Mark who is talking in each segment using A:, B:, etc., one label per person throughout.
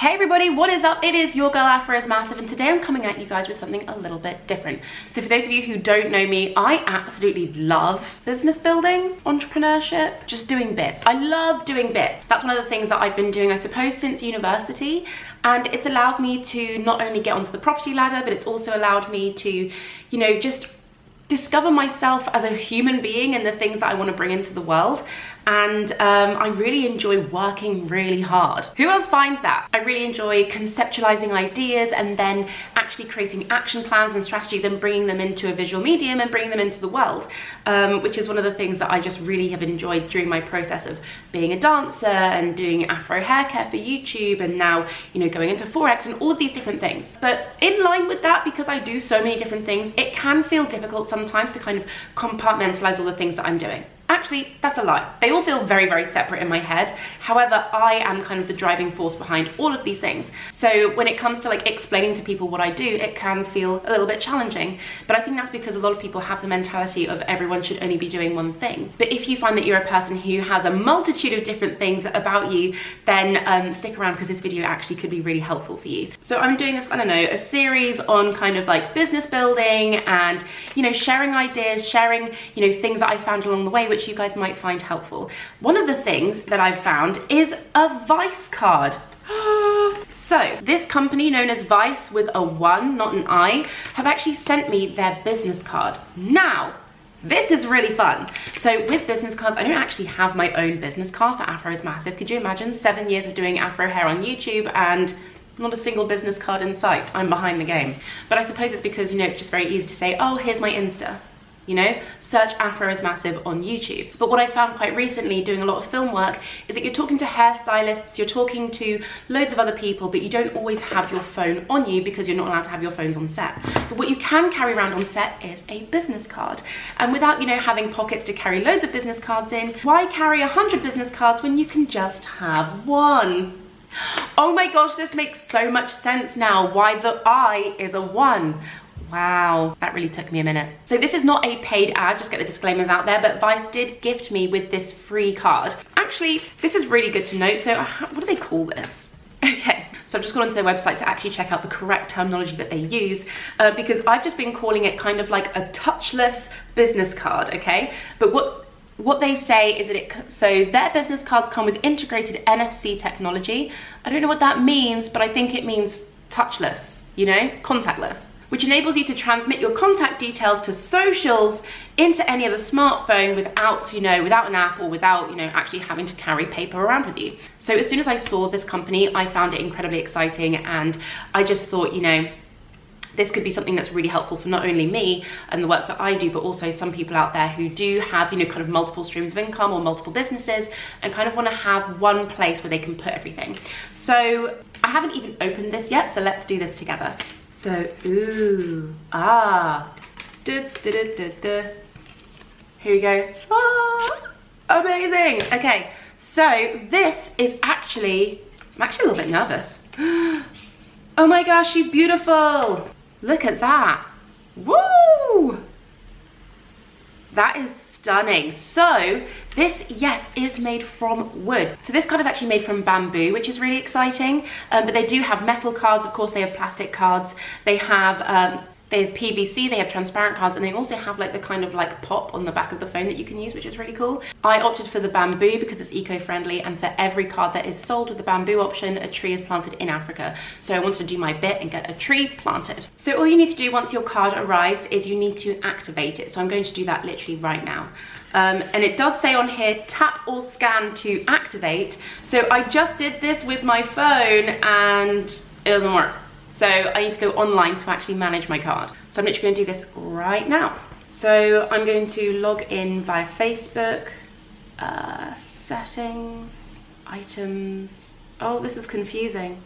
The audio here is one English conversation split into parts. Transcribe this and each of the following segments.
A: Hey everybody, what is up? It is your girl Afro is Massive, and today I'm coming at you guys with something a little bit different. So for those of you who don't know me, I absolutely love business building, entrepreneurship, just doing bits. I love doing bits. That's one of the things that I've been doing, I suppose, since university, and it's allowed me to not only get onto the property ladder, but it's also allowed me to, you know, just discover myself as a human being and the things that I want to bring into the world. And I really enjoy working really hard. Who else finds that? I really enjoy conceptualizing ideas and then actually creating action plans and strategies and bringing them into a visual medium and bringing them into the world, which is one of the things that I just really have enjoyed during my process of being a dancer and doing Afro hair care for YouTube, and now, you know, going into Forex and all of these different things. But in line with that, because I do so many different things, it can feel difficult sometimes to kind of compartmentalize all the things that I'm doing. Actually, that's a lie. They all feel very, very separate in my head. However, I am kind of the driving force behind all of these things. So when it comes to like explaining to people what I do, it can feel a little bit challenging. But I think that's because a lot of people have the mentality of everyone should only be doing one thing. But if you find that you're a person who has a multitude of different things about you, then stick around, because this video actually could be really helpful for you. So I'm doing this, I don't know, a series on kind of like business building and, you know, sharing ideas, sharing, you know, things that I found along the way, which you guys might find helpful. One of the things that I've found is a Vice card. So this company, known as Vice with a 1, not an I, have actually sent me their business card. Now, this is really fun. So with business cards, I don't actually have my own business card for Afro is Massive. Could you imagine 7 years of doing Afro hair on YouTube and not a single business card in sight? I'm behind the game. But I suppose it's because, you know, it's just very easy to say, oh, here's my Insta. You know, search Afro is Massive on YouTube. But what I found quite recently doing a lot of film work is that you're talking to hairstylists, you're talking to loads of other people, but you don't always have your phone on you because you're not allowed to have your phones on set. But what you can carry around on set is a business card. And without, you know, having pockets to carry loads of business cards in, why carry 100 business cards when you can just have one? Oh my gosh, this makes so much sense now, why the I is a 1. Wow, that really took me a minute. So this is not a paid ad, just get the disclaimers out there, but Vice did gift me with this free card. Actually, this is really good to note. So what do they call this? Okay, so I've just gone onto their website to actually check out the correct terminology that they use, because I've just been calling it kind of like a touchless business card, okay? But what they say is that so their business cards come with integrated NFC technology. I don't know what that means, but I think it means touchless, you know, contactless, which enables you to transmit your contact details to socials into any other smartphone without, you know, without an app or without, you know, actually having to carry paper around with you. So as soon as I saw this company, I found it incredibly exciting, and I just thought, you know, this could be something that's really helpful for not only me and the work that I do, but also some people out there who do have, you know, kind of multiple streams of income or multiple businesses and kind of want to have one place where they can put everything. So I haven't even opened this yet, so let's do this together. So, ooh, here we go. Amazing. Okay, so this is actually, I'm actually a little bit nervous. Oh my gosh, she's beautiful. Look at that. Woo! That is stunning. So this, yes, is made from wood. So this card is actually made from bamboo, which is really exciting. But they do have metal cards. Of course, they have plastic cards. They have PVC, they have transparent cards, and they also have like the kind of like pop on the back of the phone that you can use, which is really cool. I opted for the bamboo because it's eco-friendly, and for every card that is sold with the bamboo option, a tree is planted in Africa. So I wanted to do my bit and get a tree planted. So all you need to do once your card arrives is you need to activate it. So I'm going to do that literally right now. And it does say on here, tap or scan to activate. So I just did this with my phone and it doesn't work. So I need to go online to actually manage my card. So I'm literally going to do this right now. So I'm going to log in via Facebook, settings, items. Oh, this is confusing.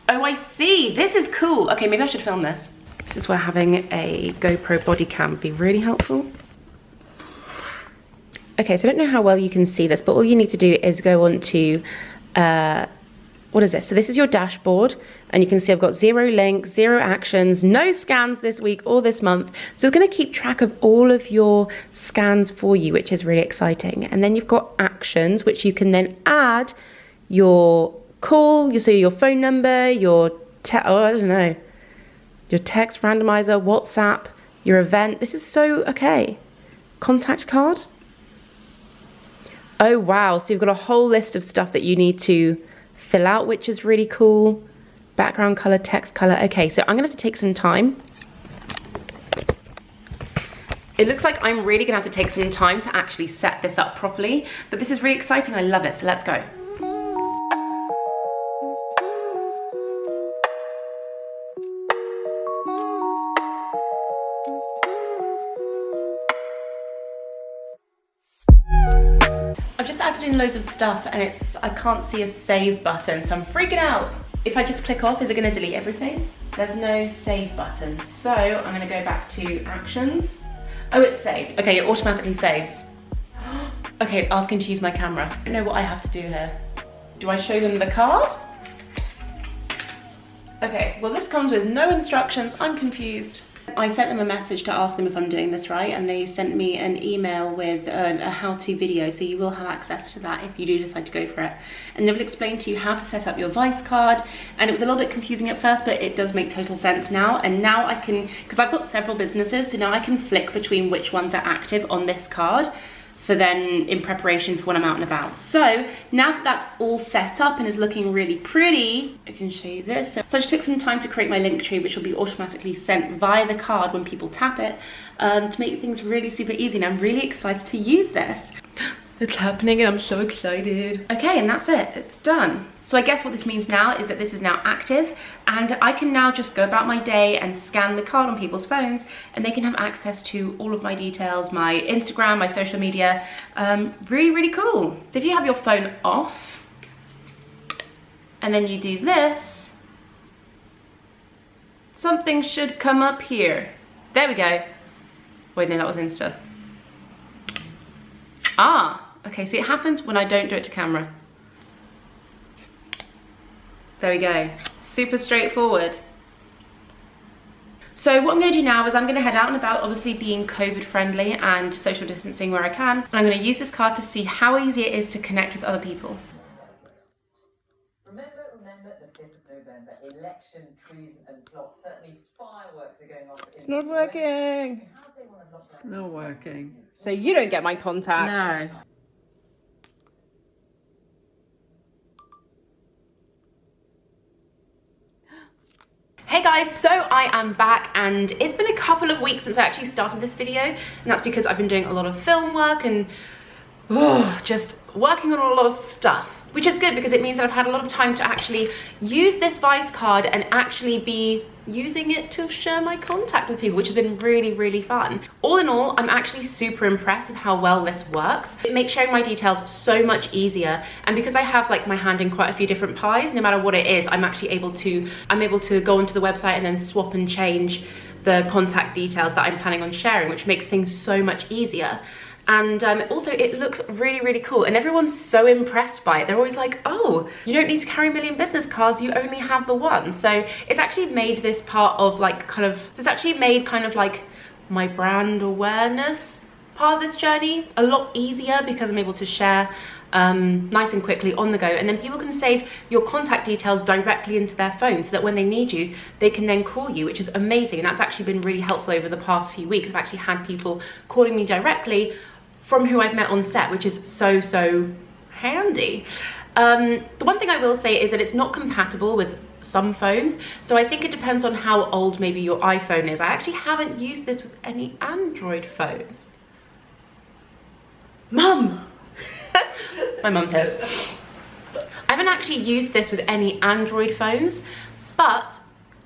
A: Oh, I see. This is cool. Okay, maybe I should film this. This is where having a GoPro body cam would be really helpful. Okay, so I don't know how well you can see this, but all you need to do is go on to what is this? So this is your dashboard, and you can see I've got 0 links, 0 actions, no scans this week or this month. So it's going to keep track of all of your scans for you, which is really exciting. And then you've got actions, which you can then add your call, you see your phone number, your I don't know, your text randomizer, WhatsApp, your event. This is so okay. Contact card. Oh wow, so you've got a whole list of stuff that you need to fill out, which is really cool. Background color, text color. Okay, so I'm gonna have to take some time. It looks like I'm really gonna have to take some time to actually set this up properly, but this is really exciting, I love it, so let's go. I've just added in loads of stuff and I can't see a save button, so I'm freaking out. If I just click off, is it gonna delete everything? There's no save button. So I'm gonna go back to actions. Oh, it's saved. Okay, it automatically saves. Okay, it's asking to use my camera. I don't know what I have to do here. Do I show them the card? Okay, well this comes with no instructions. I'm confused. I sent them a message to ask them if I'm doing this right, and they sent me an email with a how-to video, so you will have access to that if you do decide to go for it. And they will explain to you how to set up your Vice card, and it was a little bit confusing at first, but it does make total sense now. And now I can, because I've got several businesses, so now I can flick between which ones are active on this card for then in preparation for when I'm out and about. So now that that's all set up and is looking really pretty, I can show you this. So I just took some time to create my link tree, which will be automatically sent via the card when people tap it, to make things really super easy. And I'm really excited to use this. It's happening and I'm so excited. Okay, and that's it, it's done. So I guess what this means now is that this is now active, and I can now just go about my day and scan the card on people's phones, and they can have access to all of my details, my Instagram, my social media. Really, really cool. So if you have your phone off, and then you do this, something should come up here. There we go. Wait, no, that was Insta. Ah, okay, see, it happens when I don't do it to camera. There we go, super straightforward. So what I'm gonna do now is I'm gonna head out and about, obviously being COVID friendly and social distancing where I can. And I'm gonna use this card to see how easy it is to connect with other people.
B: Remember the 5th of November, election, treason and plot. Certainly fireworks are going off.
A: It's not working.
C: Not working.
A: So you don't get my contacts?
C: No.
A: Hey guys, so I am back, and it's been a couple of weeks since I actually started this video, and that's because I've been doing a lot of film work and just working on a lot of stuff, which is good because it means that I've had a lot of time to actually use this Vice card and actually be using it to share my contact with people, which has been really, really fun. All in all, I'm actually super impressed with how well this works. It makes sharing my details so much easier, and because I have like my hand in quite a few different pies, no matter what it is, I'm able to go onto the website and then swap and change the contact details that I'm planning on sharing, which makes things so much easier. And also it looks really, really cool, and everyone's so impressed by it. They're always like, oh, you don't need to carry a million business cards, you only have the one. So it's actually made this part of like it's actually made kind of like my brand awareness part of this journey a lot easier, because I'm able to share nice and quickly on the go, and then people can save your contact details directly into their phone so that when they need you, they can then call you, which is amazing. And that's actually been really helpful over the past few weeks. I've actually had people calling me directly from who I've met on set, which is so, so handy. The one thing I will say is that it's not compatible with some phones, so I think it depends on how old maybe your iPhone is. I actually haven't used this with any Android phones. Mum! My mum's here. I haven't actually used this with any Android phones, but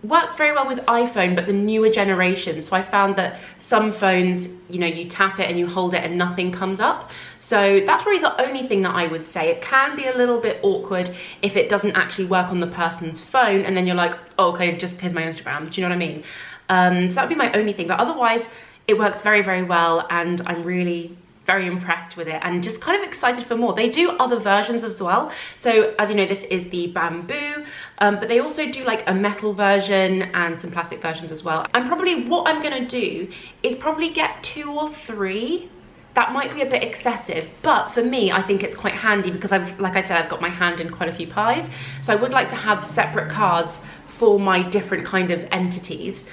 A: works very well with iPhone, but the newer generation. So I found that some phones, you know, you tap it and you hold it and nothing comes up. So that's really the only thing that I would say. It can be a little bit awkward if it doesn't actually work on the person's phone, and then you're like, oh, okay, just here's my Instagram. Do you know what I mean? So that would be my only thing, but otherwise it works very, very well, and I'm really very impressed with it and just kind of excited for more. They do other versions as well. So as you know, this is the bamboo, but they also do like a metal version and some plastic versions as well. And probably what I'm gonna do is probably get 2 or 3 that might be a bit excessive, but for me, I think it's quite handy because like I said, I've got my hand in quite a few pies. So I would like to have separate cards for my different kind of entities.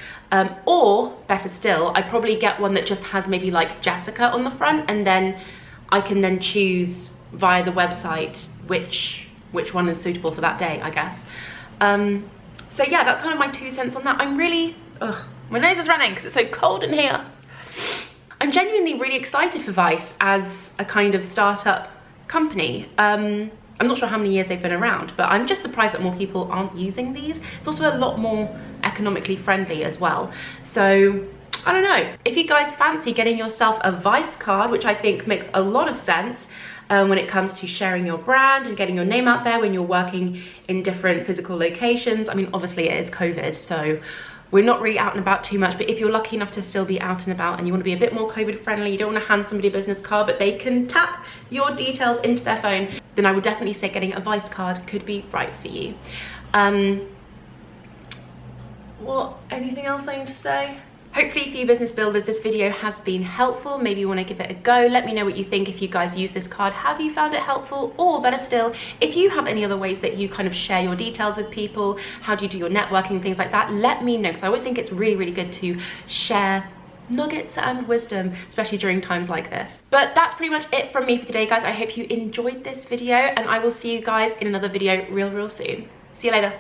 A: Or better still, I probably get one that just has maybe like Jessica on the front, and then I can then choose via the website which one is suitable for that day, I guess. So yeah, that's kind of my 2 cents on that. I'm really, my nose is running because it's so cold in here. I'm genuinely really excited for Vice as a kind of startup company. I'm not sure how many years they've been around, but I'm just surprised that more people aren't using these. It's also a lot more economically friendly as well. So I don't know, if you guys fancy getting yourself a Vice card, which I think makes a lot of sense when it comes to sharing your brand and getting your name out there when you're working in different physical locations. I mean, obviously it is COVID, so we're not really out and about too much, but if you're lucky enough to still be out and about and you want to be a bit more COVID friendly, you don't want to hand somebody a business card, but they can tap your details into their phone, then I would definitely say getting a Vice card could be right for you. Anything else I need to say? Hopefully for you business builders, this video has been helpful. Maybe you want to give it a go. Let me know what you think if you guys use this card. Have you found it helpful? Or better still, if you have any other ways that you kind of share your details with people, how do you do your networking, things like that, let me know, because I always think it's really, really good to share nuggets and wisdom, especially during times like this. But that's pretty much it from me for today, guys. I hope you enjoyed this video, and I will see you guys in another video real soon. See you later.